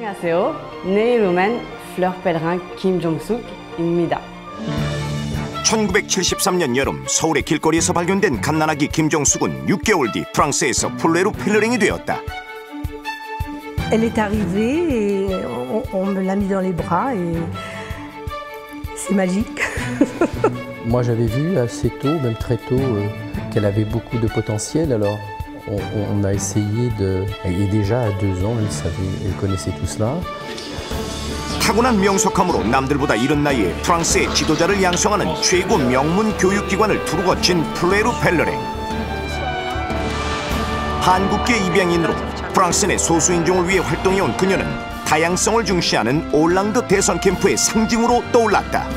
안녕하세요. 네이로맨 플레어 펠레린 김 종숙입니다. 1973년 여름 서울의 길거리에서 발견된 갓난아기 김종숙은 6개월 뒤 프랑스에서 플레르 펠레린이 되었다. Elle est arrivée et on me l'a mis dans les bras et c'est magique. Moi j'avais vu assez tôt, même très tôt, qu'elle avait beaucoup de potentiel. Alors on a essayé de... Et déjà à 2 ans, elle connaissait tout cela. 타고난 명석함으로 남들보다 이른 나이에 프랑스의 지도자를 양성하는 최고 명문 교육기관을 두루거친 플레르 펠레린. 한국계 입양인으로 프랑스 내 소수인종을 위해 활동해온 그녀는 다양성을 중시하는 올랑드 대선 캠프의 상징으로 떠올랐다.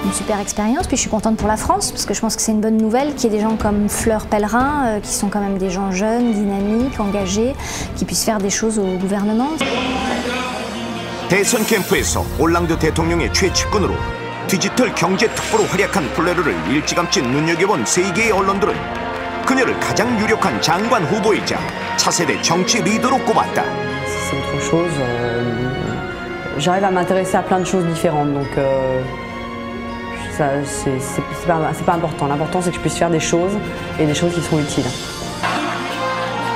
Une super expérience, puis je suis contente pour la France parce que je pense que c'est une bonne nouvelle qu'il y ait des gens comme Fleur Pellerin qui sont quand même des gens jeunes, dynamiques, engagés, qui puissent faire des choses au gouvernement. 대선 캠프에서 올랑드 대통령의 최측근으로 디지털 경제 특보로 활약한 플레르를 일찌감치 눈여겨본 세계의 언론들은 그녀를 가장 유력한 장관 후보이자 차세대 정치 리더로 꼽았다. C'est autre chose. J'arrive à m'intéresser à plein de choses différentes, donc ça, c'est pas important. L'important, c'est que je puisse faire des choses et des choses qui sont utiles.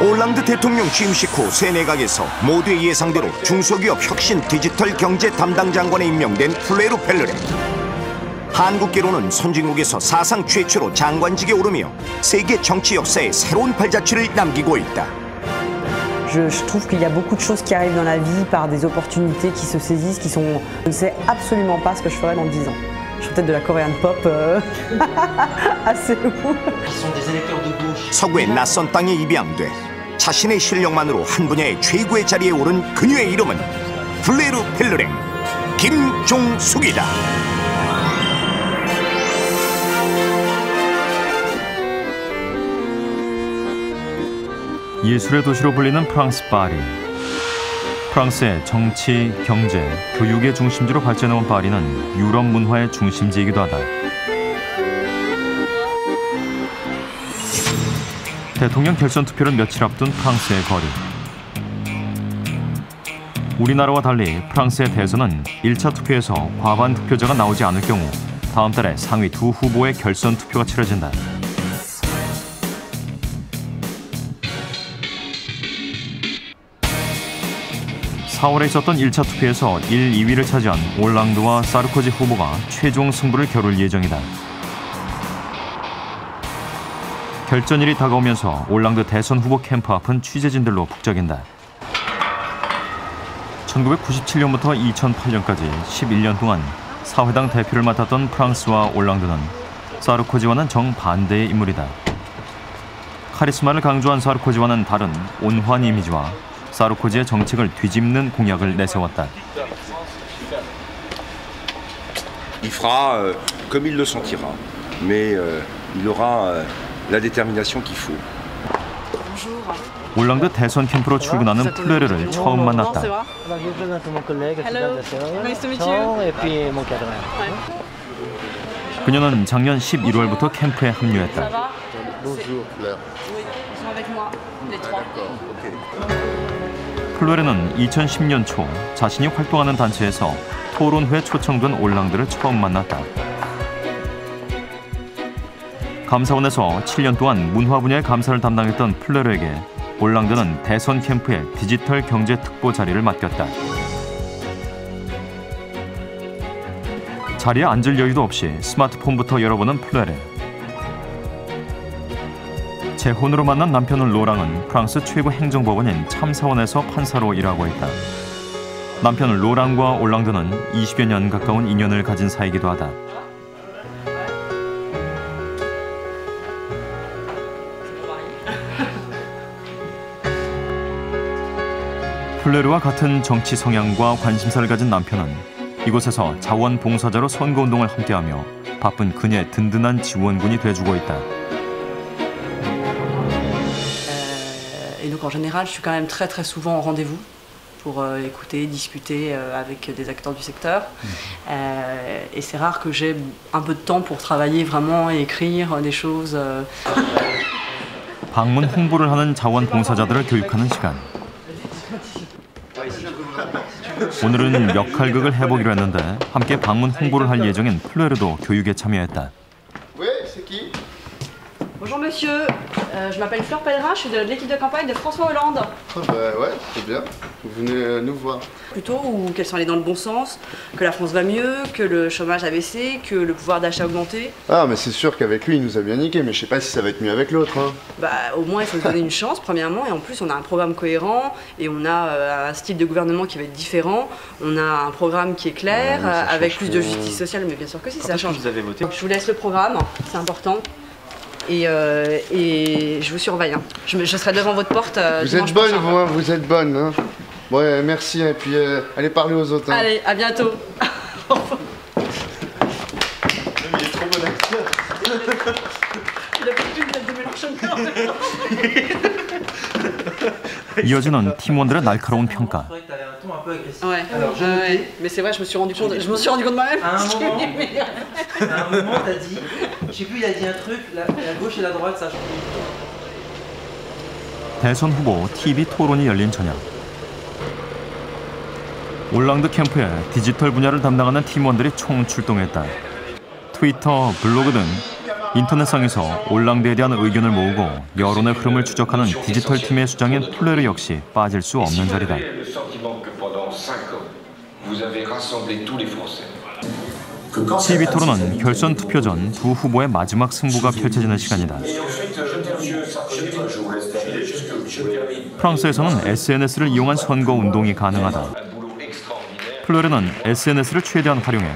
올랑드 대통령 취임식 후 새 내각에서 모두의 예상대로 중소기업 혁신 디지털 경제 담당 장관에 임명된 플레르 펠레린. 한국계로는 선진국에서 사상 최초로 장관직에 오르며 세계 정치 역사에 새로운 발자취를 남기고 있다. Je trouve qu'il y a beaucoup de choses qui arrivent dans la vie par des opportunités qui se saisissent, qui sont... Je ne sais absolument pas ce que je ferai dans 10 ans. Je ferai peut-être de la Korean pop assez haut. 서구의 낯선 땅에 입양돼 자신의 실력만으로 한 분야의 최고의 자리에 오른 그녀의 이름은 플레르 펠레린 김종숙이다. 예술의 도시로 불리는 프랑스 파리. 프랑스의 정치, 경제, 교육의 중심지로 발전해온 파리는 유럽 문화의 중심지이기도 하다. 대통령 결선 투표를 며칠 앞둔 프랑스의 거리. 우리나라와 달리 프랑스의 대선은 1차 투표에서 과반 득표자가 나오지 않을 경우 다음 달에 상위 2 후보의 결선 투표가 치러진다. (4월에) 있었던 1차 투표에서 1, 2위를 차지한 올랑드와 사르코지 후보가 최종 승부를 겨룰 예정이다. 결전일이 다가오면서 올랑드 대선 후보 캠프 앞은 취재진들로 북적인다. 1997년부터 2008년까지 11년 동안 사회당 대표를 맡았던 프랑스와 올랑드는 사르코지와는 정반대의 인물이다. 카리스마를 강조한 사르코지와는 다른 온화한 이미지와 사르코지의 정책을 뒤집는 공약을 내세웠다. Il fera comme il le sentira, mais il aura la détermination qu'il faut. 올랑드 대선 캠프로 출근하는 플레르를 처음 만났다. 그녀는 작년 11월부터 캠프에 합류했다. 플레르는 2010년 초 자신이 활동하는 단체에서 토론회에 초청된 올랑드를 처음 만났다. 감사원에서 7년 동안 문화 분야의 감사를 담당했던 플레르에게 올랑드는 대선 캠프의 디지털 경제 특보 자리를 맡겼다. 자리에 앉을 여유도 없이 스마트폰부터 열어보는 플레르. 재혼으로 만난 남편은 로랑은 프랑스 최고 행정법원인 참사원에서 판사로 일하고 있다. 남편 로랑과 올랑드는 20여 년 가까운 인연을 가진 사이이기도 하다. 플레르와 같은 정치 성향과 관심사를 가진 남편은 이곳에서 자원봉사자로 선거운동을 함께하며 바쁜 그녀의 든든한 지원군이 돼주고 있다. Et donc en général, je suis quand même très souvent au rendez-vous pour écouter, discuter avec des acteurs du secteur. Et c'est rare que j'ai un peu de temps pour travailler vraiment et écrire des choses. 방문 홍보를 하는 자원봉사자들을 교육하는 시간. 오늘은 역할극을 해보기로 했는데 함께 방문 홍보를 할 예정인 플레르도 교육에 참여했다. Bonjour monsieur, je m'appelle Fleur Pellerin, je suis de l'équipe de campagne de François Hollande. Ah bah ouais, c'est bien. Vous venez nous voir. Plutôt ou qu'elles sont allées dans le bon sens, que la France va mieux, que le chômage a baissé, que le pouvoir d'achat a augmenté. Ah mais c'est sûr qu'avec lui il nous a bien niqué, mais je sais pas si ça va être mieux avec l'autre. Hein. Bah au moins il faut se donner une chance premièrement, et en plus on a un programme cohérent et on a un style de gouvernement qui va être différent. On a un programme qui est clair, avec plus de justice sociale, mais bien sûr que si, ça change. Vous avez voté. Je vous laisse le programme, c'est important. Et je vous surveille. Hein. Je serai devant votre porte. Vous êtes bonne, vous, hein, vous êtes bonne. Hein. Ouais, merci, et puis allez parler aux autres. Hein. Allez, à bientôt. Il est trop bon acteur. Il a plus une tête de Mélenchon. 이어지는 팀원들의 날카로운 평가. Ouais, mais c'est vrai, je me suis rendu compte moi-même. À un moment, t'as dit, je sais plus, il a dit un truc, la gauche et la droite, ça change. 대선 후보 TV 토론이 열린 저녁. 올랑드 캠프에 디지털 분야를 담당하는 팀원들이 총 출동했다. 트위터, 블로그 등 인터넷상에서 올랑드에 대한 의견을 모으고 여론의 흐름을 추적하는 디지털 팀의 수장인 플레르 역시 빠질 수 없는 자리다. TV 토론은 결선 투표 전 두 후보의 마지막 승부가 펼쳐지는 시간이다. 프랑스에서는 SNS를 이용한 선거 운동이 가능하다. 플레르는 SNS를 최대한 활용해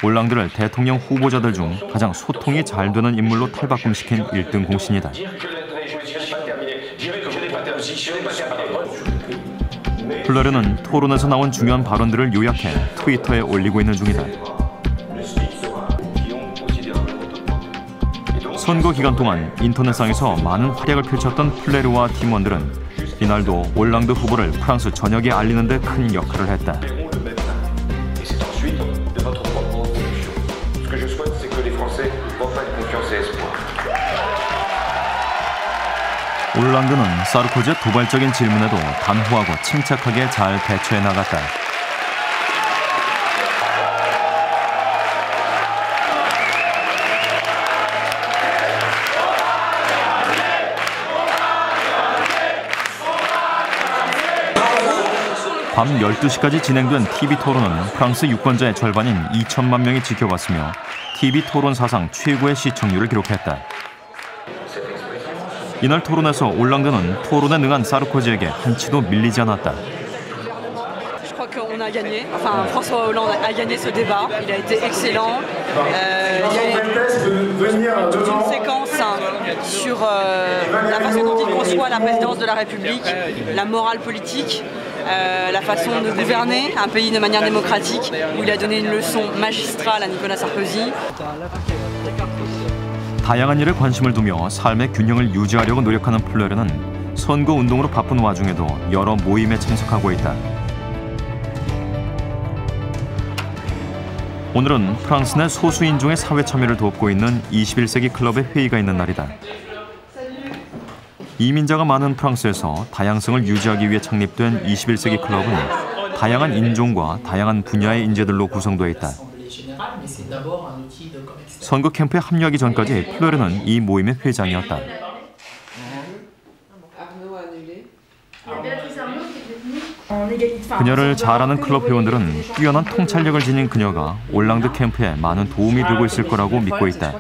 올랑드를 대통령 후보자들 중 가장 소통이 잘 되는 인물로 탈바꿈시킨 1등 공신이다. 플레르는 토론에서 나온 중요한 발언들을 요약해 트위터에 올리고 있는 중이다. 선거 기간 동안 인터넷상에서 많은 활약을 펼쳤던 플레르와 팀원들은 이날도 올랑드 후보를 프랑스 전역에 알리는 데 큰 역할을 했다. 올랑드는 사르코지의 도발적인 질문에도 담호하고 침착하게 잘 대처해 나갔다. 밤 12시까지 진행된 TV 토론은 프랑스 유권자의 절반인 2천만 명이 지켜봤으며 TV 토론 사상 최고의 시청률을 기록했다. 이날 토론에서 올랑드는 토론에 능한 사르코지에게 한치도 밀리지 않았다. Je crois qu'on a gagné. Enfin, François Hollande a gagné ce débat. Il a été excellent. Il y a eu toute une séquence sur la façon dont il conçoit la présidence de la République, la morale politique, la façon de gouverner un pays de manière démocratique, où il a donné une leçon magistrale à Nicolas Sarkozy. 다양한 일에 관심을 두며 삶의 균형을 유지하려고 노력하는 플레르는 선거 운동으로 바쁜 와중에도 여러 모임에 참석하고 있다. 오늘은 프랑스 내 소수인종의 사회 참여를 돕고 있는 21세기 클럽의 회의가 있는 날이다. 이민자가 많은 프랑스에서 다양성을 유지하기 위해 창립된 21세기 클럽은 다양한 인종과 다양한 분야의 인재들로 구성되어 있다. 선거 캠프에 합류하기 전까지 플레르는 이 모임의 회장이었다. 그녀를 잘 아는 클럽 회원들은 뛰어난 통찰력을 지닌 그녀가 올랑드 캠프에 많은 도움이 되고 있을 거라고 믿고 있다.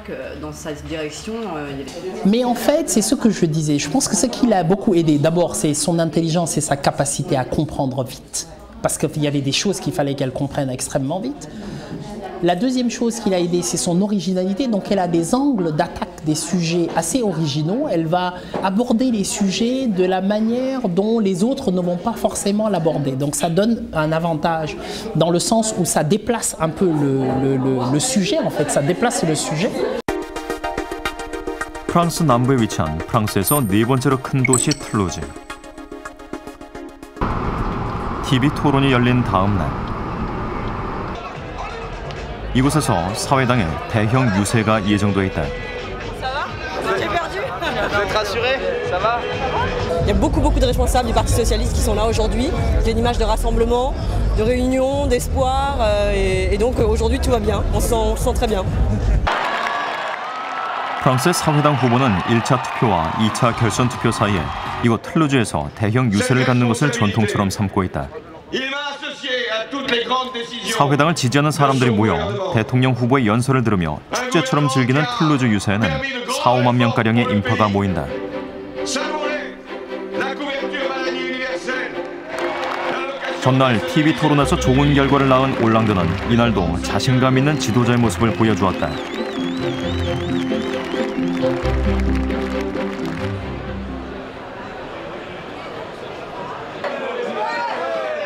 Mais en fait, c'est ce que je disais. Je pense que ce qui l'a beaucoup aidé, d'abord, c'est son intelligence et sa capacité à comprendre vite. Parce qu'il y avait des choses qu'il fallait qu'elle comprenne extrêmement vite. La deuxième chose qui l'a aidé, c'est son originalité. Donc elle a des angles d'attaque, des sujets assez originaux. Elle va aborder les sujets de la manière dont les autres ne vont pas forcément l'aborder. Donc ça donne un avantage dans le sens où ça déplace un peu le sujet, en fait. Ça déplace le sujet. 프랑스 남부에 위치한 프랑스에서 네 번째로 큰 도시 툴루즈. TV 토론이 열린 다음 날. 이곳에서 사회당의 대형 유세가 예정돼 있다. y a beaucoup de responsables du Parti socialiste qui sont là aujourd'hui. J'ai une image de rassemblement, de réunion, d'espoir et donc aujourd'hui tout va bien, on se sent très bien. 프랑스의 사회당 후보는 1차 투표와 2차 결선 투표 사이에 이곳 틀루즈에서 대형 유세를 갖는 것을 전통처럼 삼고 있다. 사회당을 지지하는 사람들이 모여 대통령 후보의 연설을 들으며 축제처럼 즐기는 틀루즈 유세에는 4, 5만 명가량의 인파가 모인다. 전날 TV 토론에서 좋은 결과를 낳은 올랑드는 이날도 자신감 있는 지도자의 모습을 보여주었다.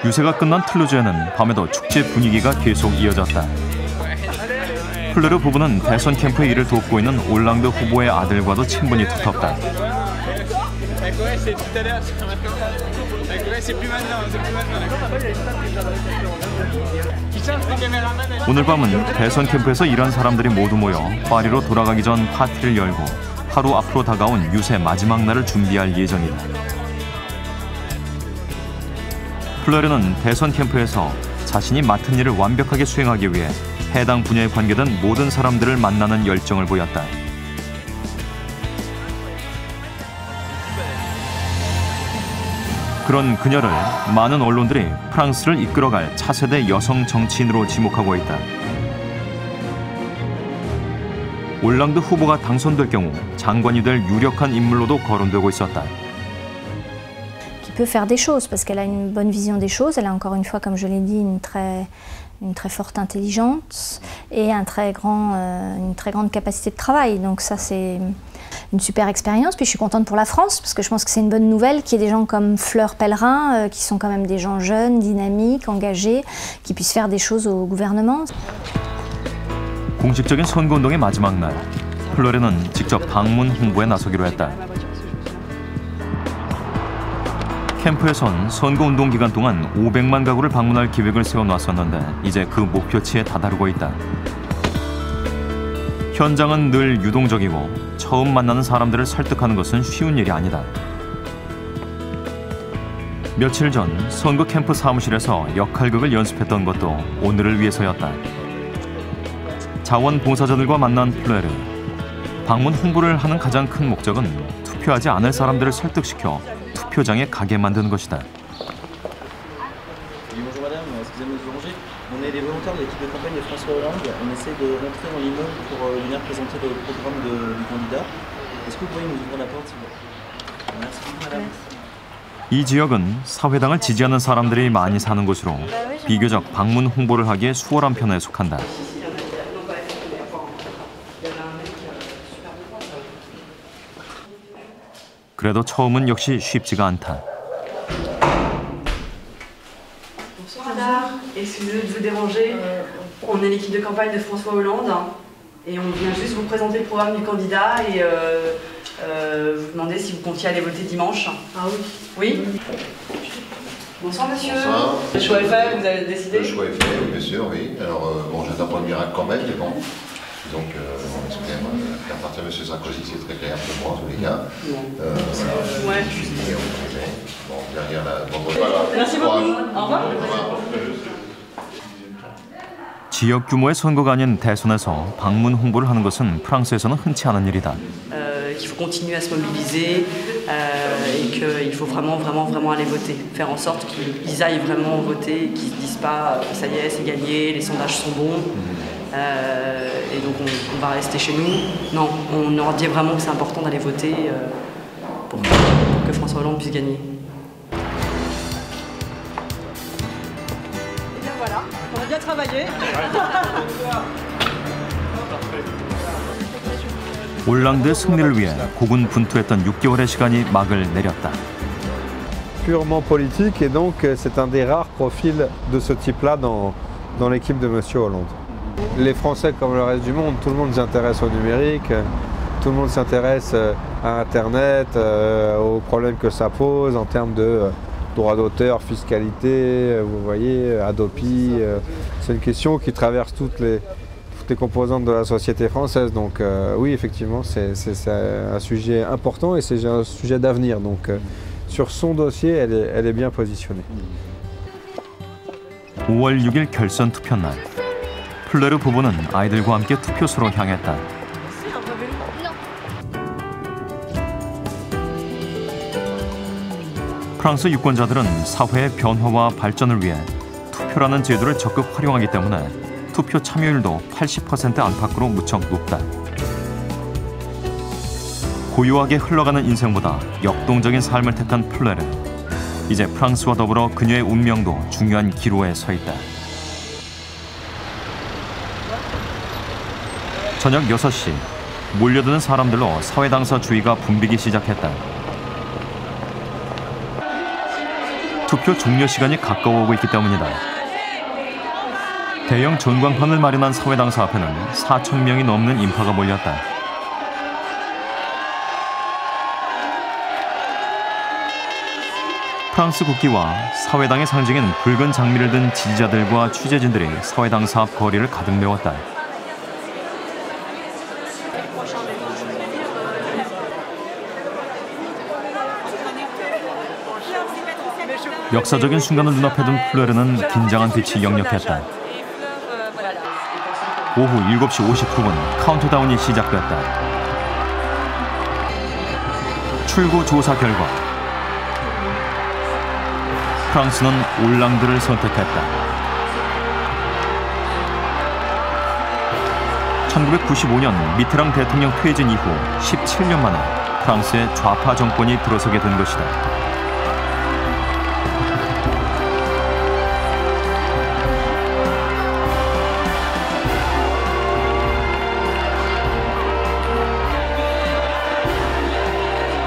유세가 끝난 틀루즈에는 밤에도 축제 분위기가 계속 이어졌다. 플레르 부부는 대선 캠프의 일을 돕고 있는 올랑드 후보의 아들과도 친분이 두텁다. 오늘 밤은 대선 캠프에서 일한 사람들이 모두 모여 파리로 돌아가기 전 파티를 열고 하루 앞으로 다가온 유세 마지막 날을 준비할 예정이다. 플레르는 대선 캠프에서 자신이 맡은 일을 완벽하게 수행하기 위해 해당 분야에 관계된 모든 사람들을 만나는 열정을 보였다. 그런 그녀를 많은 언론들이 프랑스를 이끌어갈 차세대 여성 정치인으로 지목하고 있다. 올랑드 후보가 당선될 경우 장관이 될 유력한 인물로도 거론되고 있었다. Peut faire des choses parce qu'elle a une bonne vision des choses. Elle a encore une fois, comme je l'ai dit, une très forte intelligence et une très grande capacité de travail. Donc ça, c'est une super expérience. Puis je suis contente pour la France parce que je pense que c'est une bonne nouvelle qu'il y ait des gens comme Fleur Pellerin, qui sont quand même des gens jeunes, dynamiques, engagés, qui puissent faire des choses au gouvernement. 공식적인 선거운동의 마지막 날, 플레르는 직접 방문 홍보에 나서기로 했다. 캠프에선 선거운동 기간 동안 500만 가구를 방문할 계획을 세워놨었는데 이제 그 목표치에 다다르고 있다. 현장은 늘 유동적이고 처음 만나는 사람들을 설득하는 것은 쉬운 일이 아니다. 며칠 전 선거 캠프 사무실에서 역할극을 연습했던 것도 오늘을 위해서였다. 자원봉사자들과 만난 플레르. 방문 홍보를 하는 가장 큰 목적은 투표하지 않을 사람들을 설득시켜 투표장에 가게 만드는 것이다. Bonjour madame, excusez-moi de vous déranger. On est les volontaires de l'équipe de campagne de François Hollande. On essaie de rentrer dans l'immeuble pour venir présenter le programme du candidat. Est-ce que vous pouvez nous ouvrir la porte s'il vous plaît? Merci beaucoup madame. 이 지역은 사회당을 지지하는 사람들이 많이 사는 곳으로 비교적 방문 홍보를 하기에 수월한 편에 속한다. 그래도 처음은 역시 쉽지가 않다. Bonsoir, excusez de vous déranger. On est l'équipe de campagne de François Hollande et on vient juste vous présenter le programme du candidat et vous demander si vous comptiez aller voter dimanche. Ah oui. Oui. Bonsoir monsieur. Bonsoir. Le choix est fait, vous avez décidé? Le choix est fait, oui, bien sûr, oui. Alors bon, j'attends pas le miracle quand même, mais bon. Donc, faire partir M. Sarkozy, c'est très clair pour moi, en tous les cas. Ouais. Bon, derrière la vendredi. Merci beaucoup. Au revoir. 지역 규모의 선거가 아닌 대선에서 방문 홍보를 하는 것은 프랑스에서는 흔치 않은 일이다. Qu'il faut continuer à se mobiliser et qu'il faut vraiment aller voter. Faire en sorte qu'ils aillent vraiment voter, qu'ils ne se disent pas ça y est, c'est gagné, les sondages sont bons. Et donc on va rester chez nous. Non, on leur dit vraiment que c'est important d'aller voter pour que François Hollande puisse gagner. Et bien voilà, on a bien travaillé. 올랑드의 승리를 위해 고군분투했던 6개월의 시간이 막을 내렸다. Purement politique et donc c'est un des rares profils de ce type-là dans l'équipe de M. Hollande. Les Français, comme le reste du monde, tout le monde s'intéresse au numérique, tout le monde s'intéresse à Internet, aux problèmes que ça pose en termes de droits d'auteur, fiscalité, vous voyez, Adopi. C'est une question qui traverse toutes les composantes de la société française. Donc oui, effectivement, c'est un sujet important et c'est un sujet d'avenir. Donc sur son dossier, elle est bien positionnée. 5월 6일 결선 투표 날, 플레르 부부는 아이들과 함께 투표소로 향했다. 프랑스 유권자들은 사회의 변화와 발전을 위해 투표라는 제도를 적극 활용하기 때문에 투표 참여율도 80% 안팎으로 무척 높다. 고요하게 흘러가는 인생보다 역동적인 삶을 택한 플레르. 이제 프랑스와 더불어 그녀의 운명도 중요한 기로에 서 있다. 저녁 6시, 몰려드는 사람들로 사회당사 주의가 붐비기 시작했다. 투표 종료 시간이 가까워오고 있기 때문이다. 대형 전광판을 마련한 사회당사 앞에는 4,000명이 넘는 인파가 몰렸다. 프랑스 국기와 사회당의 상징인 붉은 장미를 든 지지자들과 취재진들이 사회당사 앞 거리를 가득 메웠다. 역사적인 순간을 눈앞에 둔 플레르는 긴장한 빛이 역력했다. 오후 7시 59분 카운트다운이 시작됐다. 출구 조사 결과 프랑스는 올랑드를 선택했다. 1995년 미테랑 대통령 퇴진 이후 17년 만에 프랑스의 좌파 정권이 들어서게 된 것이다.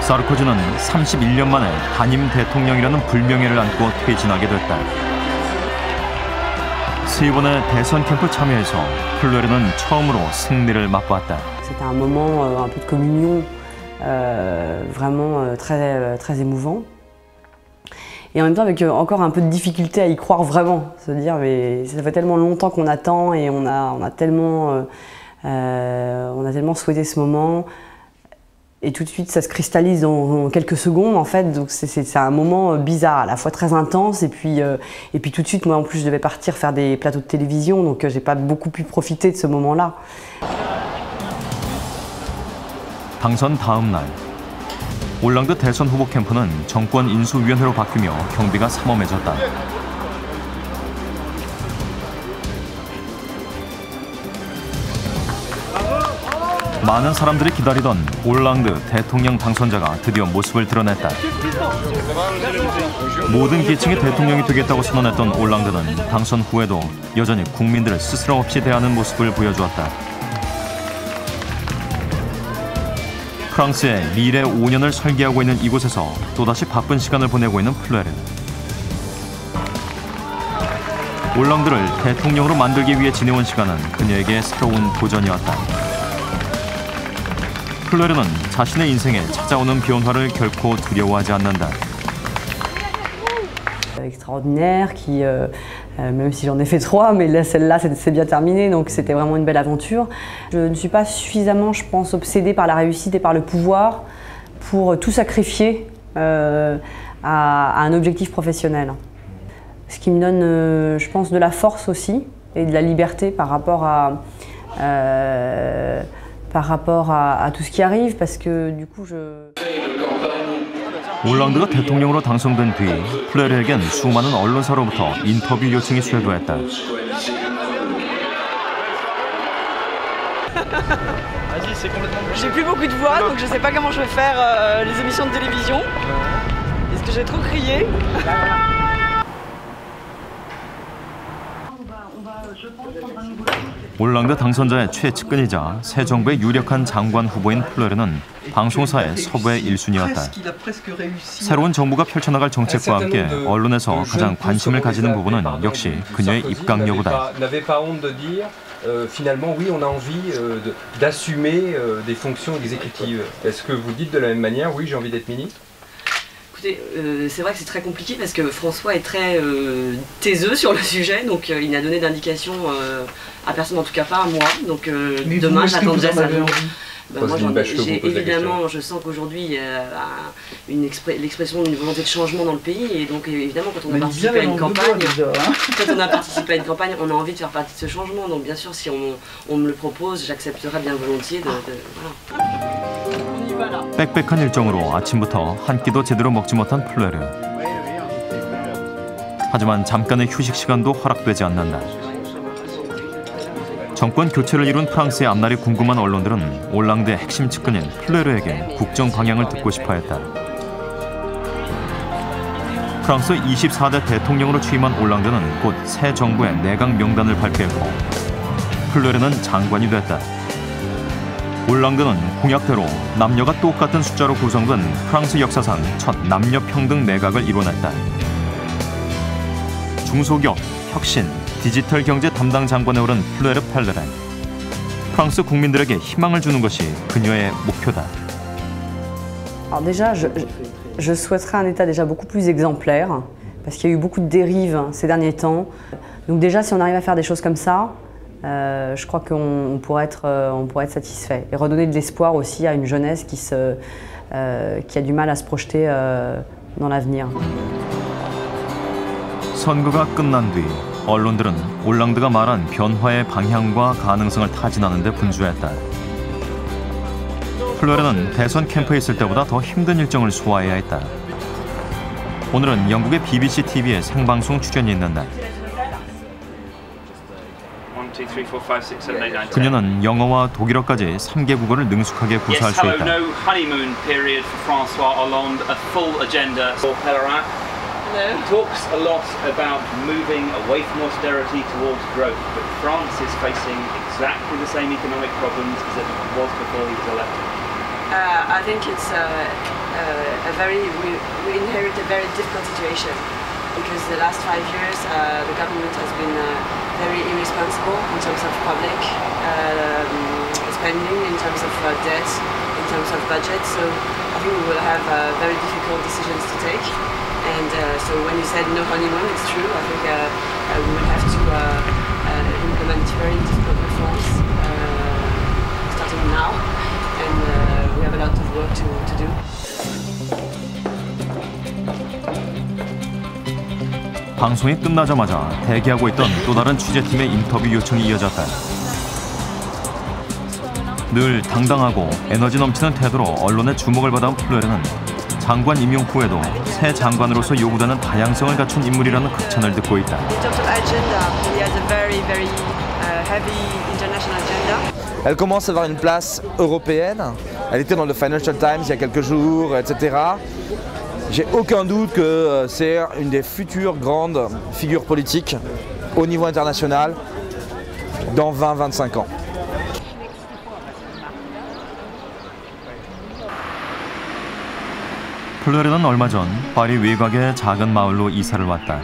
사르코지는 31년 만에 단임 대통령이라는 불명예를 안고 퇴진하게 됐다. 세 번의 대선 캠프 참여에서 플레르는 처음으로 승리를 맛보았다. C'était un moment un peu de communion, vraiment très émouvant. Et en même temps avec encore un peu de difficulté à y croire vraiment, se dire mais ça fait tellement longtemps qu'on attend et on a tellement souhaité ce moment. Et tout de suite, ça se cristallise en quelques secondes, en fait. Donc c'est un moment bizarre, à la fois très intense. Et puis tout de suite, moi, en plus, je devais partir faire des plateaux de télévision. Donc j'ai pas beaucoup pu profiter de ce moment-là. 당선 다음 날, 올랑드 대선 후보 캠프는 정권 인수위원회로 바뀌며 경비가 삼엄해졌다. 많은 사람들이 기다리던 올랑드 대통령 당선자가 드디어 모습을 드러냈다. 모든 계층의 대통령이 되겠다고 선언했던 올랑드는 당선 후에도 여전히 국민들을 스스럼 없이 대하는 모습을 보여주었다. 프랑스의 미래 5년을 설계하고 있는 이곳에서 또다시 바쁜 시간을 보내고 있는 플레르. 올랑드를 대통령으로 만들기 위해 지내온 시간은 그녀에게 새로운 도전이었다. 플레르는 자신의 인생에 찾아오는 변화를 결코 두려워하지 않는다. Extraordinaire, qui, même si j'en ai fait 3, mais là, celle-là, c'est bien terminé, donc c'était vraiment une belle aventure. Je ne suis pas suffisamment, je pense, obsédée par la réussite et par le pouvoir pour tout sacrifier à un objectif professionnel. Ce qui me donne, je pense, de la force aussi et de la liberté par rapport à tout ce qui arrive, parce que du coup 올랑드가 대통령으로 당선된 뒤 플레르에겐 수많은 언론사로부터 인터뷰 요청이 쇄도했다. J'ai plus beaucoup de voix, donc je sais pas comment je vais faire les émissions de télévision. Est-ce que j'ai trop crié? 올랑드 당선자의 최측근이자 새 정부의 유력한 장관 후보인 플레르는 방송사의 서부의 1순위였다. 새로운 정부가 펼쳐나갈 정책과 함께 언론에서 가장 관심을 가지는 부분은 역시 그녀의 입각 여부다. Finalement, oui, on a envie d'assumer des fonctions exécutives. Est-ce que vous dites de la même manière, oui, j'ai envie d'être ministre? Écoutez, c'est vrai que c'est très compliqué parce que François est très taiseux sur le sujet, donc il n'a donné d'indication à personne, en tout cas pas à moi. Donc demain, j'attendrai sa Moi, j'ai évidemment, je sens qu'aujourd'hui, l'expression d'une volonté de changement dans le pays, et donc évidemment, quand on a participé à une campagne, on a envie de faire partie de ce changement. Donc bien sûr, si on me le propose, j'accepterai bien volontiers voilà. 빽빽한 일정으로 아침부터 한 끼도 제대로 먹지 못한 플레르. 하지만 잠깐의 휴식 시간도 허락되지 않는다. 정권 교체를 이룬 프랑스의 앞날이 궁금한 언론들은 올랑드 핵심 측근인 플레르에게 국정 방향을 듣고 싶어했다. 프랑스 24대 대통령으로 취임한 올랑드는 곧 새 정부의 내각 명단을 발표했고 플레르는 장관이 됐다. 올랑드는 공약대로 남녀가 똑같은 숫자로 구성된 프랑스 역사상 첫 남녀 평등 내각을 이뤄냈다. 중소기업, 혁신, 디지털 경제 담당 장관에 오른 플레르 펠레레. 프랑스 국민들에게 희망을 주는 것이 그녀의 목표다. Alors déjà, je souhaiterais un État déjà beaucoup plus exemplaire, parce qu'il y a eu beaucoup de dérives ces derniers temps. Donc déjà, si on arrive à faire des choses comme ça, je crois qu'on pourrait être satisfait. Et redonner de l'espoir aussi à une jeunesse qui a du mal à se projeter dans l'avenir. 선거가 끝난 뒤 언론들은 올랑드가 말한 변화의 방향과 가능성을 타진하는 데 분주했다. 플레르는 대선 캠프에 있을 때보다 더 힘든 일정을 소화해야 했다. 오늘은 영국의 BBC TV의 생방송 출연이 있는다. 그녀는 영어와 독일어까지 3개 국어를 능숙하게 구사할 수 있다. He talks a lot about moving away from austerity towards growth, but France is facing exactly the same economic problems as it was before he was elected. I think it's we inherit a very difficult situation because the last 5 years the government has been very irresponsible in terms of public spending, in terms of debt, in terms of budget. So I think we will have very difficult decisions to take. And so when you said no honeymoon, it's true. I think we will have to implement very difficult reforms starting now, and we have a lot of work to do. 방송이 끝나자마자 대기하고 있던 또 다른 취재팀의 인터뷰 요청이 이어졌다. 늘 당당하고 에너지 넘치는 태도로 언론의 주목을 받아온 플레르는 장관 임용 후에도 새 장관으로서 요구되는 다양성을 갖춘 인물이라는 극찬을 듣고 있다. Elle commence à avoir une place européenne. Elle était dans le Financial Times il y a quelques jours, etc. J'ai aucun doute que c'est une des futures grandes figures politiques au niveau international dans 20-25 ans. 플레르는 얼마 전 파리 외곽의 작은 마을로 이사를 왔다.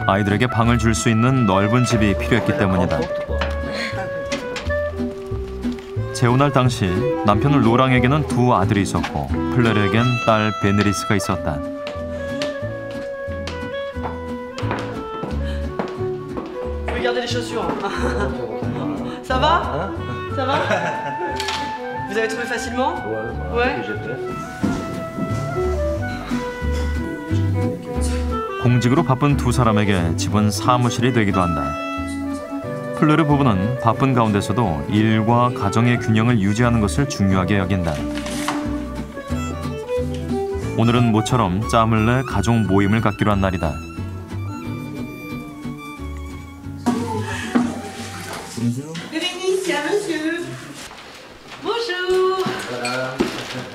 아이들에게 방을 줄 수 있는 넓은 집이 필요했기 때문이다. 재혼할 당시 남편 로랑에게는 2 아들이 있었고 플레르에겐 딸 베네리스가 있었다. Regardez les chaussures. Ça va? Ça va? Vous avez trouvé facilement? Ouais. 공직으로 바쁜 2 사람에게 집은 사무실이 되기도 한다. 플레르 부부는 바쁜 가운데서도 일과 가정의 균형을 유지하는 것을 중요하게 여긴다. 오늘은 모처럼 짬을 내 가족 모임을 갖기로 한 날이다.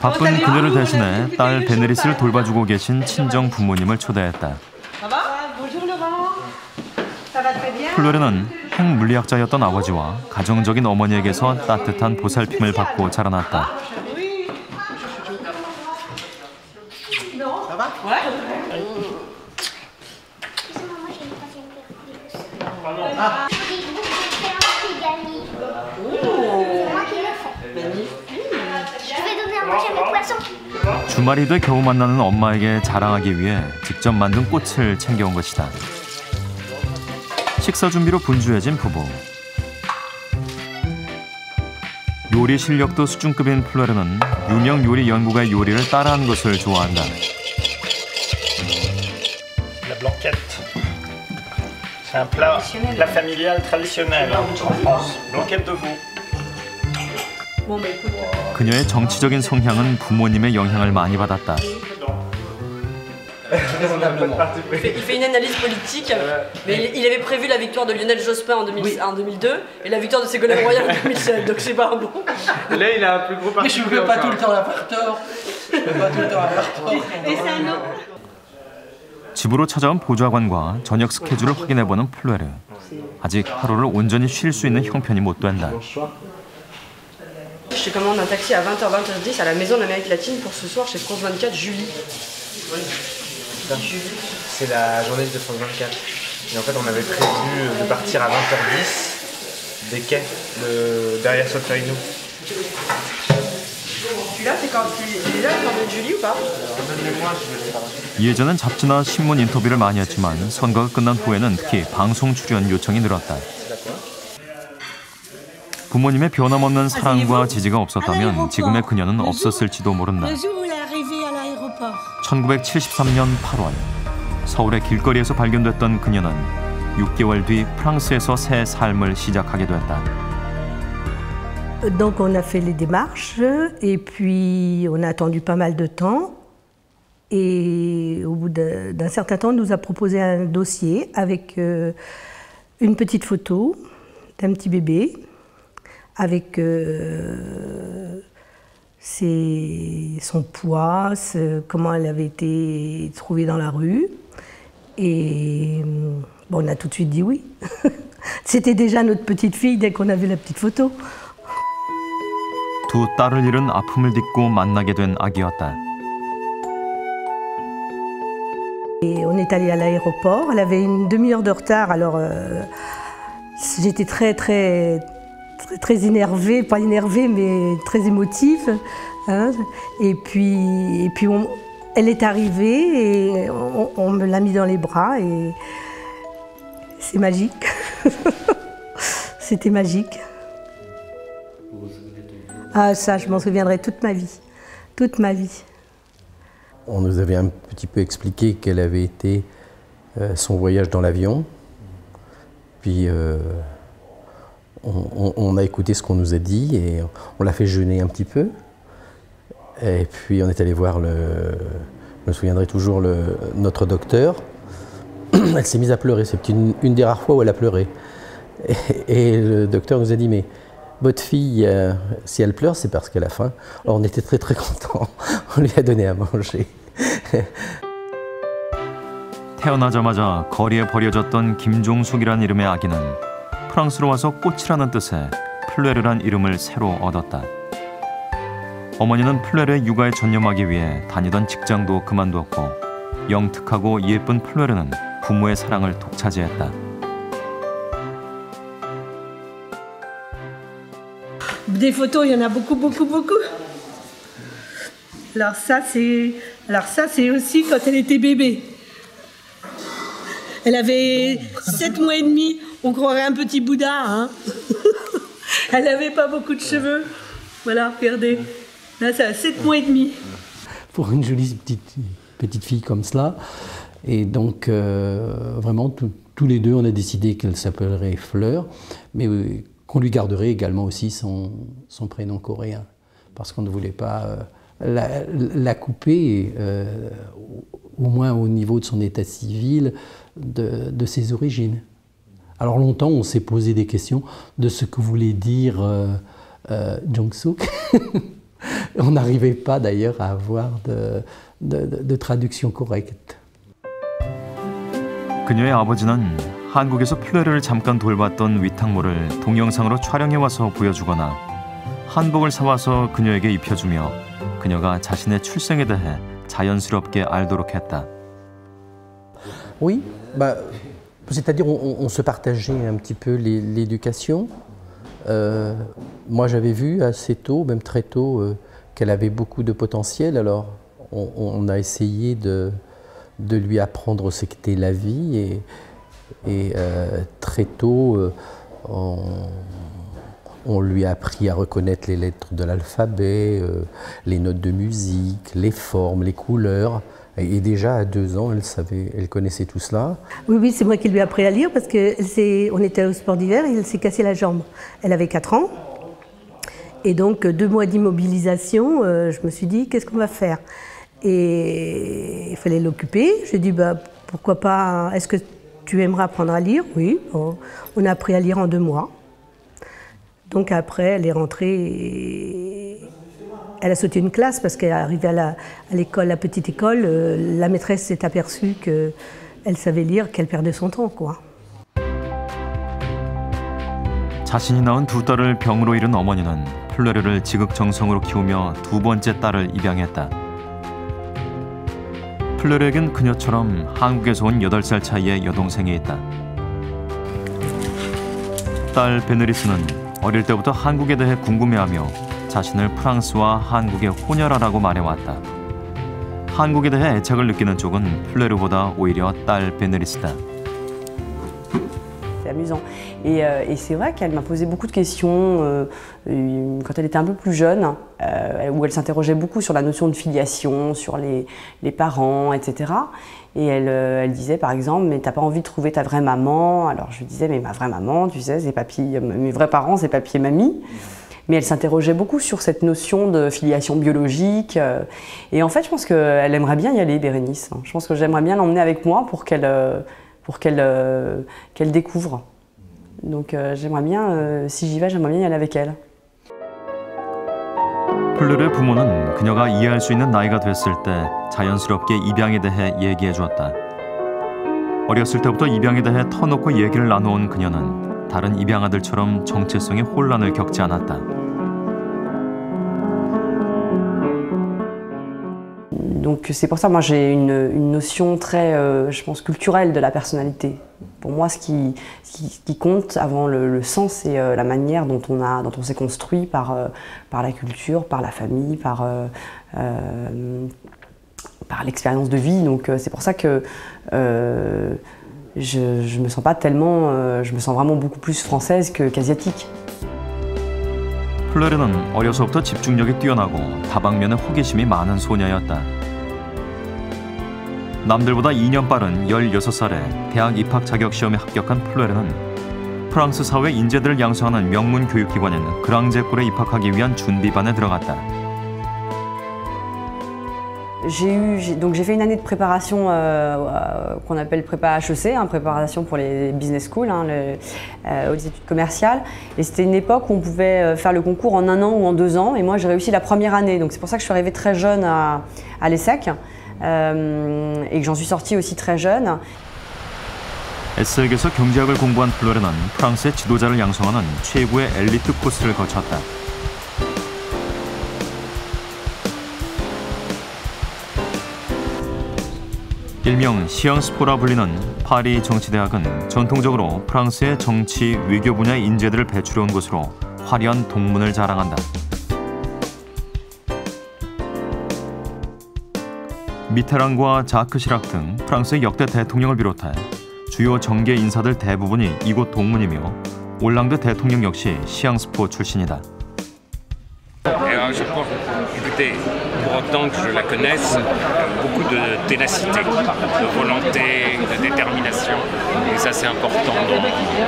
바쁜 그녀를 대신해 딸 베네리스를 돌봐주고 계신 친정 부모님을 초대했다. 플레르는 핵물리학자였던 아버지와 가정적인 어머니에게서 따뜻한 보살핌을 받고 자라났다. 주말이 돼 겨우 만나는 엄마에게 자랑하기 위해 직접 만든 꽃을 챙겨온 것이다. 식사 준비로 분주해진 부부. 요리 실력도 수준급인 플레르는 유명 요리 연구가의 요리를 따라하는 것을 좋아한다. La blanquette. C'est un plat familial traditionnel en France. Blanquette de veau. 그녀의 정치적인 성향은 부모님의 영향을 많이 받았다. Il fait une analyse politique, mais il avait prévu la victoire de Lionel Jospin en 2002 et la victoire de Ségolène Royal en 2007, donc c'est pas un bon. Là, il a un plus gros parti. Mais je ne peux pas tout le temps avoir tort. Je peux pas tout le temps avoir tort. Et c'est un autre. 집으로 찾아온 보좌관과 저녁 스케줄을 확인해보는 플레르. 아직 하루를 온전히 쉴 수 있는 형편이 못 된다. Je commande un taxi à 20h10 à la Maison de l'Amérique latine pour ce soir chez France 24 Julie. C'est la journée de France 24. Et en fait, on avait prévu de partir à 20h10 des quais derrière Solferino. Celui-là, c'est déjà la journée de Julie ou pas? 예전엔 잡지나 신문 인터뷰를 많이 했지만 선거가 끝난 후에는 특히 방송 출연 요청이 늘었다. 부모님의 변함없는 사랑과 지지가 없었다면 지금의 그녀는 없었을지도 모른다. 1973년 8월 서울의 길거리에서 발견됐던 그녀는 6개월 뒤 프랑스에서 새 삶을 시작하게 됐다. Donc on a fait les démarches et puis on a attendu pas mal de temps et au bout d'un certain temps on nous a proposé un dossier avec une petite photo d'un petit bébé avec son poids, comment elle avait été trouvée dans la rue. Et bon, on a tout de suite dit oui. C'était déjà notre petite fille dès qu'on a vu la petite photo. 두 딸을 잃은 아픔을 딛고 만나게 된 아기였다. Et on est allé à l'aéroport. Elle avait une demi-heure de retard, alors j'étais très énervée, pas énervée, mais très émotive. Hein. Et puis elle est arrivée et on me l'a mis dans les bras et c'est magique. C'était magique. Ah ça, je m'en souviendrai toute ma vie. Toute ma vie. On nous avait un petit peu expliqué quel avait été son voyage dans l'avion. Puis on a écouté ce qu'on nous a dit et on l'a fait jeûner un petit peu. Et puis on est allé voir je me souviendrai toujours, notre docteur. Elle s'est mise à pleurer, c'est une des rares fois où elle a pleuré. Et le docteur nous a dit, mais votre fille, si elle pleure, c'est parce qu'elle a faim. Alors on était très contents, on lui a donné à manger. 태어나자마자 거리에 버려졌던 김종숙이란 이름의 아기는 프랑스로 와서 꽃이라는 뜻의 플레르란 이름을 새로 얻었다. 어머니는 플레르의 육아에 전념하기 위해 다니던 직장도 그만두었고 영특하고 예쁜 플레르는 부모의 사랑을 독차지했다. Des photos, il y en a beaucoup. Alors ça c'est aussi quand elle était bébé. Elle avait 7 mois et demi, on croirait un petit Bouddha. Hein. Elle n'avait pas beaucoup de cheveux. Voilà, regardez. Là, ça a 7 mois et demi. Pour une jolie petite fille comme cela. Et donc, vraiment, tous les deux, on a décidé qu'elle s'appellerait Fleur, mais qu'on lui garderait également aussi son prénom coréen. Parce qu'on ne voulait pas la couper, au moins au niveau de son état civil, de ses origines. Alors longtemps, on s'est posé des questions de ce que voulait dire Jong-suk. On n'arrivait pas d'ailleurs à avoir de traduction correcte. 그녀의 아버지는 한국에서 플레르를 잠깐 돌봤던 위탁물을 동영상으로 촬영해와서 보여주거나 한복을 사와서 그녀에게 입혀주며 그녀가 자신의 출생에 대해 자연스럽게 알도록 했다. Oui, bah, c'est-à-dire on se partageait un petit peu l'éducation. Moi j'avais vu assez tôt, même très tôt, qu'elle avait beaucoup de potentiel. Alors on a essayé de lui apprendre ce qu'était la vie et très tôt On lui a appris à reconnaître les lettres de l'alphabet, les notes de musique, les formes, les couleurs. Et déjà à 2 ans, elle connaissait tout cela. Oui, c'est moi qui lui ai appris à lire parce qu'on était au sport d'hiver et elle s'est cassé la jambe. Elle avait 4 ans. Et donc 2 mois d'immobilisation, je me suis dit, qu'est-ce qu'on va faire? Et il fallait l'occuper. J'ai dit, pourquoi pas, est-ce que tu aimerais apprendre à lire? Oui, on a appris à lire en 2 mois. Donc après, elle est rentrée et elle a sauté une classe parce qu'elle est arrivée à l'école, la petite école. La maîtresse s'est aperçue qu'elle savait lire, qu'elle perdait son temps, quoi. 자신이 낳은 2 딸을 병으로 잃은 어머니는 플레르를 지극정성으로 키우며 2번째 딸을 입양했다. 플레르에겐 그녀처럼 한국에서 온 8살 차이의 여동생이 있다. 딸 베네리스는 어릴 때부터 한국에 대해 궁금해하며 자신을 프랑스와 한국에 혼혈하라고 말해왔다. 한국에 대해 애착을 느끼는 쪽은 플레르보다 오히려 딸 베네리스다. C'est amusant. Et c'est vrai qu'elle m'a posé beaucoup de questions quand elle était un peu plus jeune, où elle s'interrogeait beaucoup sur la notion de filiation, sur les parents, etc. Et elle disait par exemple, mais t'as pas envie de trouver ta vraie maman? Alors je lui disais, mais ma vraie maman, tu sais, c'est papy, mes vrais parents, c'est papy et mamie. Mais elle s'interrogeait beaucoup sur cette notion de filiation biologique. Et en fait, je pense qu'elle aimerait bien y aller, Bérénice. Je pense que j'aimerais bien l'emmener avec moi pour qu'elle découvre. Donc j'aimerais bien, si j'y vais, j'aimerais bien y aller avec elle. 플레르의 부모는 그녀가 이해할 수 있는 나이가 됐을 때 자연스럽게 입양에 대해 얘기해 주었다. 어렸을 때부터 입양에 대해 터놓고 얘기를 나눠온 그녀는 다른 입양아들처럼 정체성의 혼란을 겪지 않았다. Donc c'est pour ça, moi j'ai une notion très, je pense, culturelle de la personnalité. Pour moi, ce qui compte avant le sens, c'est la manière dont on s'est construit par la culture, par la famille, par l'expérience de vie. Donc c'est pour ça que je me sens pas tellement, je me sens vraiment beaucoup plus française qu'asiatique. 플레르는 어려서부터 집중력이 뛰어나고 다방면에 호기심이 많은 소녀였다. 남들보다 2년 빠른 16살에 대학 입학 자격 시험에 합격한 플레르는 프랑스 사회 인재들을 양성하는 명문 교육기관인 그랑제꿀에 입학하기 위한 준비반에 들어갔다. Donc j'ai fait une année de préparation qu'on appelle prépa HEC, préparation pour les business schools, aux études commerciales. Et c'était une époque où on pouvait faire le concours en 1 an ou en 2 ans. Et moi j'ai réussi la première année. Donc c'est pour ça que je suis arrivée très jeune à l'ESSEC et que j'en suis sortie aussi très jeune. 에스섹에서 경제학을 공부한 플레르는 프랑스의 지도자를 양성하는 최고의 엘리트 코스를 거쳤다. 일명 시앙스포라 불리는 파리 정치대학은 전통적으로 프랑스의 정치, 외교 분야의 인재들을 배출해온 곳으로 화려한 동문을 자랑한다. 미테랑과 자크 시락 등 프랑스의 역대 대통령을 비롯해 주요 정계 인사들 대부분이 이곳 동문이며 올랑드 대통령 역시 시앙스포 출신이다. Je pense, écoutez, pour autant que je la connaisse, beaucoup de ténacité, de volonté, de détermination. Et ça, c'est important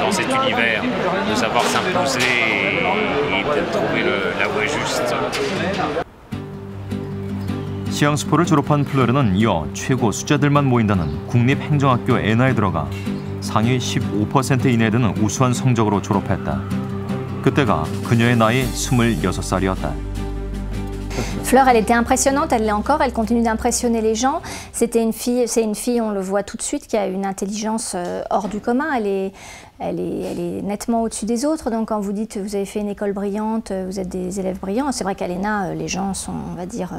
dans cet univers, de savoir s'imposer et de trouver la voie juste. 시앙스포를 졸업한 플레르는 이어 최고 수재들만 모인다는 국립행정학교 에나에 들어가 상위 15% 이내에 드는 우수한 성적으로 졸업했다. 그때가 그녀의 나이 26살이었다. Fleur, elle était impressionnante, elle l'est encore, elle continue d'impressionner les gens. C'est une fille, on le voit tout de suite, qui a une intelligence hors du commun. Elle est nettement au-dessus des autres. Donc quand vous dites vous avez fait une école brillante, vous êtes des élèves brillants, c'est vrai qu'à l'ENA, les gens sont, on va dire,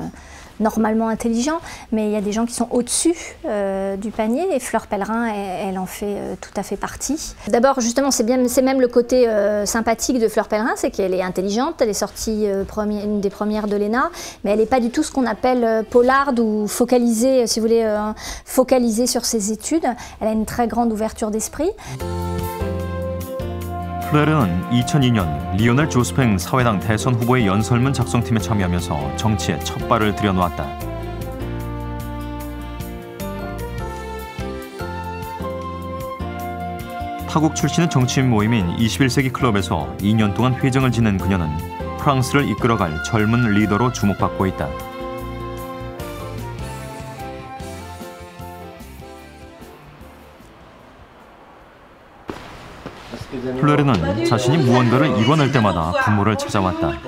normalement intelligents, mais il y a des gens qui sont au-dessus du panier et Fleur Pellerin, elle en fait tout à fait partie. D'abord, justement, c'est même le côté sympathique de Fleur Pellerin, c'est qu'elle est intelligente, elle est sortie une des premières de l'ENA, mais elle n'est pas du tout ce qu'on appelle polarde ou focalisée, si vous voulez, focalisée sur ses études. Elle a une très grande ouverture d'esprit. 플레르는 2002년 리오넬 조스팽 사회당 대선 후보의 연설문 작성팀에 참여하면서 정치에 첫 발을 들여놓았다. 타국 출신의 정치인 모임인 21세기 클럽에서 2년 동안 회장을 지낸 그녀는 프랑스를 이끌어갈 젊은 리더로 주목받고 있다. 플레르는 자신이 무언가를 이뤄낼 때마다 부모를 찾아왔다.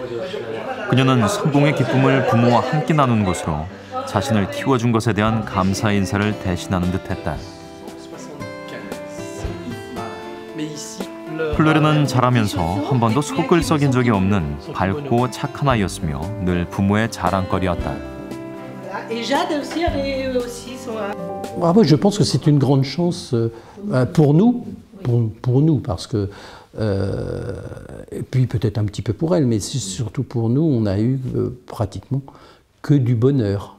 그녀는 성공의 기쁨을 부모와 함께 나누는 것으로 자신을 키워준 것에 대한 감사 인사를 대신하는 듯했다. 플레르는 자라면서 한 번도 속을 썩인 적이 없는 밝고 착한 아이였으며 늘 부모의 자랑거리였다. Moi, je pense que c'est une grande chance pour nous parce que et puis peut-être un petit peu pour elle, mais surtout pour nous, on a eu pratiquement que du bonheur.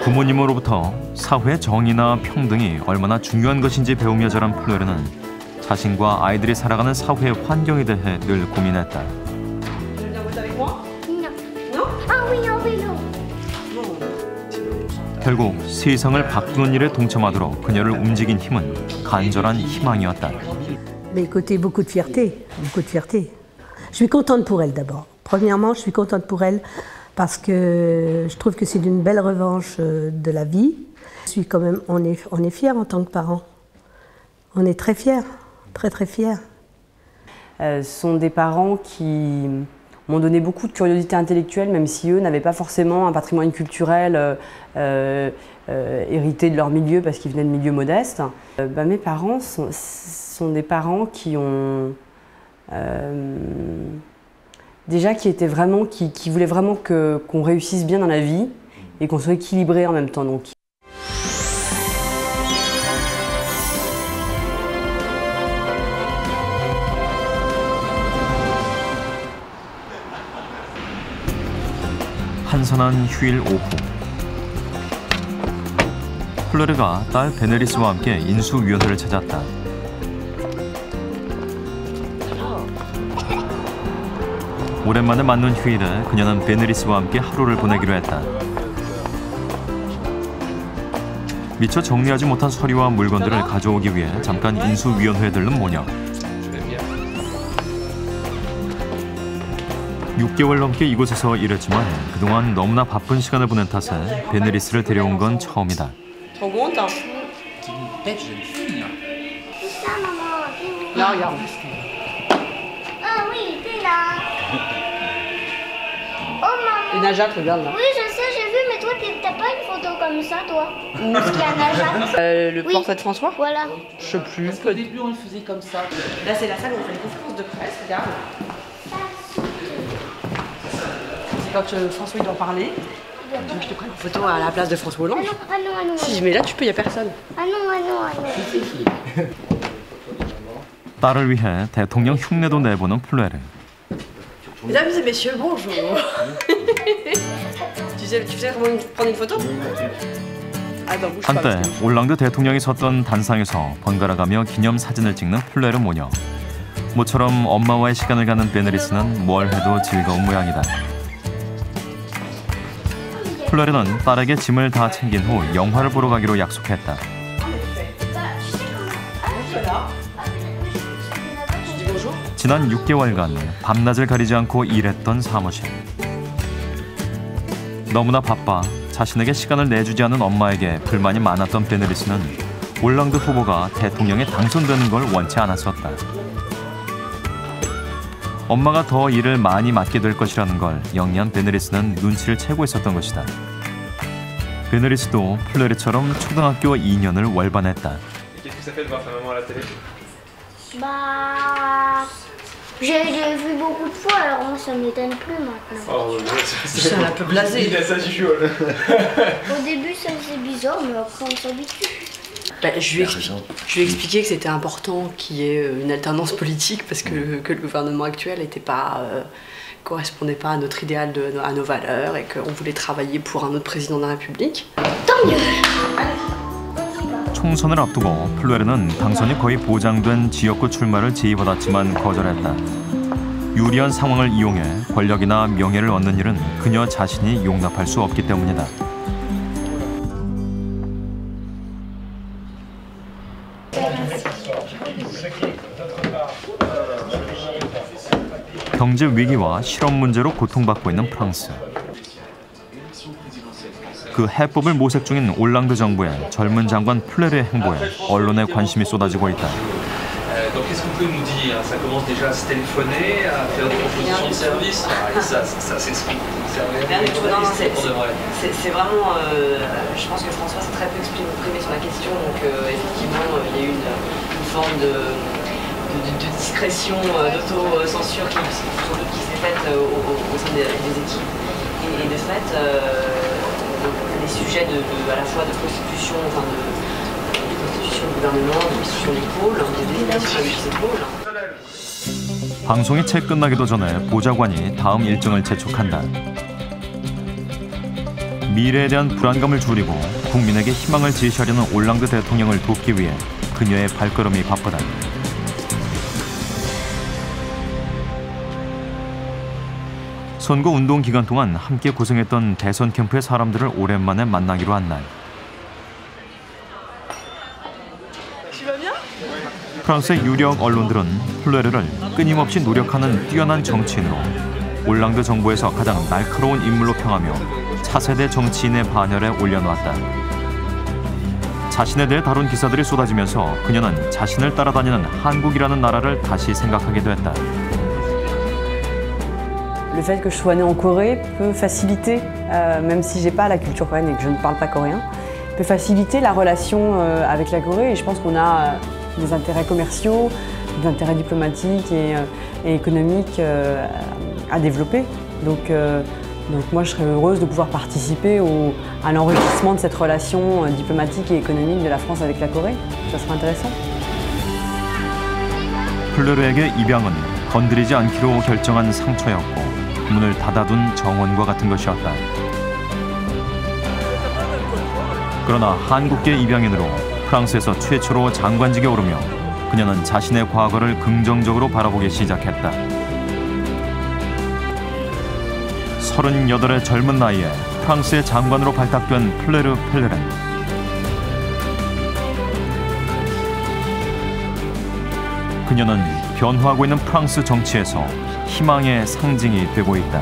부모님으로부터 사회 정의나 평등이 얼마나 중요한 것인지 배우며 자란 플레르는 자신과 아이들이 살아가는 사회의 환경에 대해 늘 고민했다. 결국 세상을 바꾸는 일에 동참하도록 그녀를 움직인 힘은 간절한 희망이었다. Mais côté beaucoup de fierté, beaucoup de fierté. Je suis contente pour elle d'abord. Premièrement, je suis contente pour elle parce que je trouve que c'est une belle revanche de la vie. Je suis quand même, on est fiers en tant que parents. On est très fiers, très très fiers. Ce sont des parents qui m'ont donné beaucoup de curiosité intellectuelle, même si eux n'avaient pas forcément un patrimoine culturel hérité de leur milieu parce qu'ils venaient de milieux modestes. Mes parents sont des parents qui ont déjà qui voulaient vraiment qu'on réussisse bien dans la vie et qu'on soit équilibré en même temps. Donc. 한산한 휴일 오후, 플레르가 딸 베네리스와 함께 인수위원회를 찾았다. 오랜만에 맞는 휴일에 그녀는 베네리스와 함께 하루를 보내기로 했다. 미처 정리하지 못한 서류와 물건들을 가져오기 위해 잠깐 인수위원회에 들른 모녀. 6개월 넘게 이곳에서 일했지만 그동안 너무나 바쁜 시간을 보낸 탓에 베네리스를 데려온 건 처음이다. Najat, regarde là. Oui, je sais, j'ai vu, mais toi, t'as pas une photo comme ça, toi. Où est-ce qu'il y a Najat Le portrait de François? Voilà. Je sais plus. Parce qu'au début, on le faisait comme ça. Là, c'est la salle où on fait les conférences de presse, regarde. C'est quand François il doit parler. Tu veux que je te prenne une photo à la place de François Hollande? Ah non, ah non. Si je mets là, tu peux, il n'y a personne. Ah non, ah non, ah non. 딸을 위해 대통령 흉내도 내보는 플레르. Mesdames et messieurs, bonjour. tu sais comment prendre une photo? 한때 올랑드 대통령이 섰던 단상에서 번갈아가며 기념 사진을 찍는 플레르 모녀. 모처럼 엄마와의 시간을 갖는 베네리스는 뭘 해도 즐거운 모양이다. 플레르는 딸에게 짐을 다 챙긴 후 영화를 보러 가기로 약속했다. 지난 6개월간 밤낮을 가리지 않고 일했던 사무실. 너무나 바빠 자신에게 시간을 내주지 않은 엄마에게 불만이 많았던 베네리스는 올랑드 후보가 대통령에 당선되는 걸 원치 않았었다. 엄마가 더 일을 많이 맡게 될 것이라는 걸 영리한 베네리스는 눈치를 채고 있었던 것이다. 베네리스도 플레르처럼 초등학교 2년을 월반했다. Bah, j'ai vu beaucoup de fois, alors moi ça m'étonne plus maintenant. Oh, c'est un peu blasé. Au début ça faisait bizarre, mais après on s'habitue. Je lui ai expliqué que c'était important qu'il y ait une alternance politique parce que le gouvernement actuel correspondait pas à notre idéal, à nos valeurs et qu'on voulait travailler pour un autre président de la République. Tant mieux. 총선을 앞두고 플레르는 당선이 거의 보장된 지역구 출마를 제의받았지만 거절했다. 유리한 상황을 이용해 권력이나 명예를 얻는 일은 그녀 자신이 용납할 수 없기 때문이다. 경제 위기와 실업 문제로 고통받고 있는 프랑스. 그 해법을 모색 중인 올랑드 정부의 젊은 장관 플레르의 행보에 언론의 관심이 쏟아지고 있다. Donc qu'est-ce que vous pouvez nous dire? Ça commence déjà à se téléphoner, à faire des propositions de services. Et ça s'explique. C'est vraiment, je pense que François s'est très peu exprimé sur la question, donc effectivement il y a eu une forme de discrétion, d'auto-censure qui s'est faite au sein des équipes. Et de fait, les sujets à la fois de constitution, enfin de constitution du gouvernement, de constitution des pôles, de désignation de ces pôles. 방송이 채 끝나기도 전에 보좌관이 다음 일정을 재촉한다. 미래에 대한 불안감을 줄이고 국민에게 희망을 제시하려는 올랑드 대통령을 돕기 위해 그녀의 발걸음이 바쁘다. 선거 운동 기간 동안 함께 고생했던 대선 캠프의 사람들을 오랜만에 만나기로 한 날. 프랑스의 유력 언론들은 플레르를 끊임없이 노력하는 뛰어난 정치인으로 올랑드 정부에서 가장 날카로운 인물로 평하며 차세대 정치인의 반열에 올려놓았다. 자신에 대해 다룬 기사들이 쏟아지면서 그녀는 자신을 따라다니는 한국이라는 나라를 다시 생각하게 됐다. Le fait que je sois née en Corée peut faciliter, même si j'ai pas la culture coréenne et que je ne parle pas coréen, peut faciliter la relation avec la Corée. Et je pense qu'on a des intérêts commerciaux, des intérêts diplomatiques et économiques à développer. Donc moi, je serais heureuse de pouvoir participer à l'enrichissement de cette relation diplomatique et économique de la France avec la Corée. Ça serait intéressant. 플레르에게 입양은 건드리지 않기로 결정한 상처였고 문을 닫아둔 정원과 같은 것이었다. 그러나 한국계 입양인으로 프랑스에서 최초로 장관직에 오르며 그녀는 자신의 과거를 긍정적으로 바라보기 시작했다. 38의 젊은 나이에 프랑스의 장관으로 발탁된 플레르 펠레른. 그녀는 변화하고 있는 프랑스 정치에서 희망의 상징이 되고 있다.